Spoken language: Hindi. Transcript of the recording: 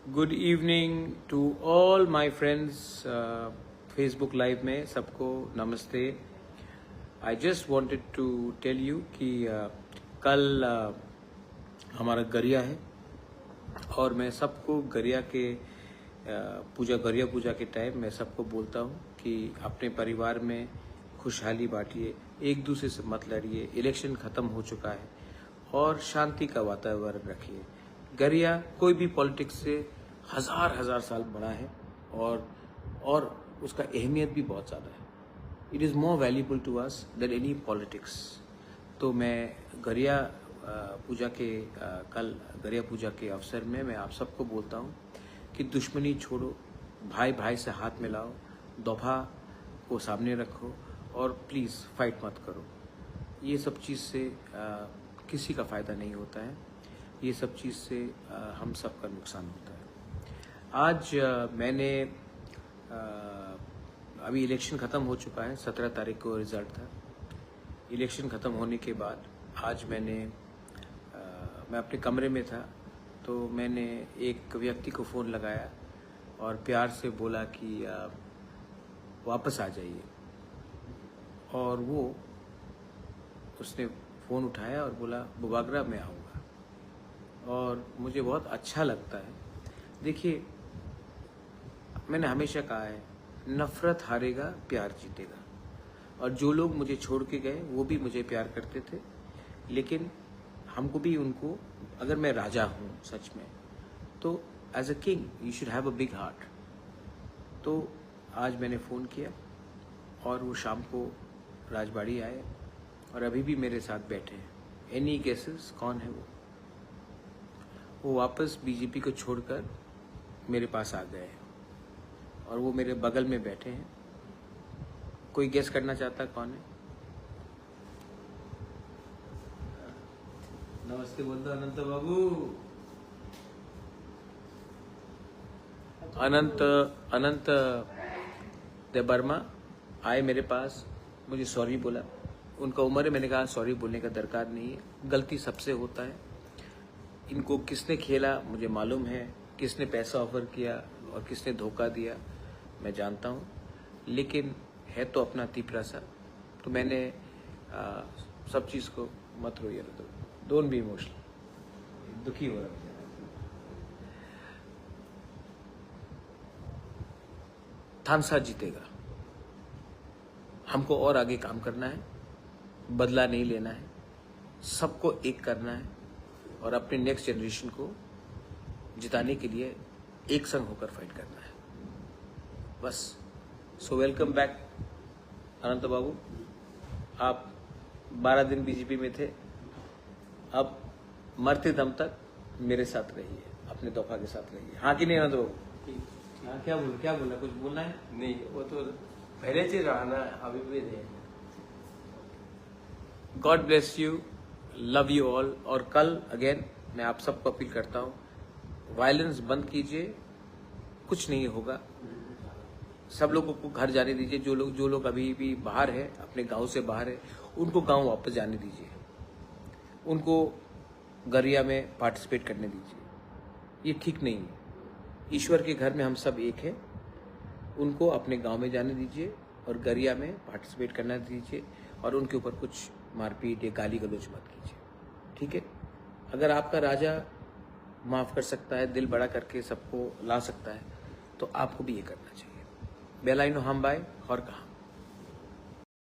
Good evening to all my friends. Facebook live में सबको नमस्ते। I just wanted to tell you कि कल हमारा गरिया है और मैं सबको गरिया के गरिया पूजा के टाइम मैं सबको बोलता हूँ कि अपने परिवार में खुशहाली बांटिए, एक दूसरे से मत लड़िए। इलेक्शन खत्म हो चुका है और शांति का वातावरण रखिए। गरिया कोई भी पॉलिटिक्स से हजार साल बड़ा है और उसका अहमियत भी बहुत ज़्यादा है। It is more valuable to us than any politics. तो मैं गरिया पूजा के कल गरिया पूजा के अवसर में मैं आप सबको बोलता हूँ कि दुश्मनी छोड़ो, भाई भाई से हाथ मिलाओ, दोफा को सामने रखो और प्लीज़ फाइट मत करो। ये सब चीज़ से किसी का फ़ायदा नहीं होता है। ये सब चीज़ से हम सब का नुकसान होता है। आज मैंने अभी इलेक्शन ख़त्म हो चुका है, 17 तारीख को रिज़ल्ट था। इलेक्शन ख़त्म होने के बाद आज मैं अपने कमरे में था तो मैंने एक व्यक्ति को फ़ोन लगाया और प्यार से बोला कि वापस आ जाइए। और उसने फ़ोन उठाया और बोला बुबागरा मैं आऊँगा। और मुझे बहुत अच्छा लगता है। देखिए, मैंने हमेशा कहा है नफ़रत हारेगा, प्यार जीतेगा। और जो लोग मुझे छोड़ के गए वो भी मुझे प्यार करते थे, लेकिन हमको भी उनको, अगर मैं राजा हूँ सच में, तो as a king you should have a big heart. तो आज मैंने फ़ोन किया और वो शाम को राजबाड़ी आए और अभी भी मेरे साथ बैठे हैं। एनी गेसेस कौन है वो वापस बीजेपी को छोड़कर मेरे पास आ गए हैं और वो मेरे बगल में बैठे हैं। कोई गेस करना चाहता कौन है? नमस्ते बोल दो अनंत बाबू। अनंत देवर्मा आए मेरे पास, मुझे सॉरी बोला। उनका उम्र है, मैंने कहा सॉरी बोलने का दरकार नहीं है, गलती सबसे होता है। इनको किसने खेला मुझे मालूम है, किसने पैसा ऑफर किया और किसने धोखा दिया मैं जानता हूँ, लेकिन है तो अपना तीपरा सा। तो मैंने सब चीज़ को मत रोइए, तो डोंट बी इमोशनल, दुखी हो रहा है। थानसा जीतेगा। हमको और आगे काम करना है, बदला नहीं लेना है, सबको एक करना है और अपने नेक्स्ट जनरेशन को जिताने के लिए एक संग होकर फाइट करना है, बस। सो वेलकम बैक अनंत बाबू। आप 12 दिन बीजेपी में थे, अब मरते दम तक मेरे साथ रहिए, अपने दोफा के साथ रहिए। हाँ कि नहीं अनंत बाबू? हाँ, क्या बोला कुछ बोलना है? नहीं, वो तो पहले से रहना, अभी भी नहीं। God bless you, love you all. और कल अगेन मैं आप सबको अपील करता हूँ, वायलेंस बंद कीजिए, कुछ नहीं होगा। सब लोगों को घर जाने दीजिए। जो लोग अभी भी बाहर है, अपने गांव से बाहर है, उनको गांव वापस जाने दीजिए। उनको गरिया में पार्टिसिपेट करने दीजिए। ये ठीक नहीं है। ईश्वर के घर में हम सब एक हैं। उनको अपने गांव में जाने दीजिए और गरिया में पार्टिसिपेट करना दीजिए और उनके ऊपर कुछ मारपीट या गाली गलौज मत कीजिए, ठीक है? अगर आपका राजा माफ़ कर सकता है, दिल बड़ा करके सबको ला सकता है, तो आपको भी ये करना चाहिए। बेलाइनो हम बाय और कहा।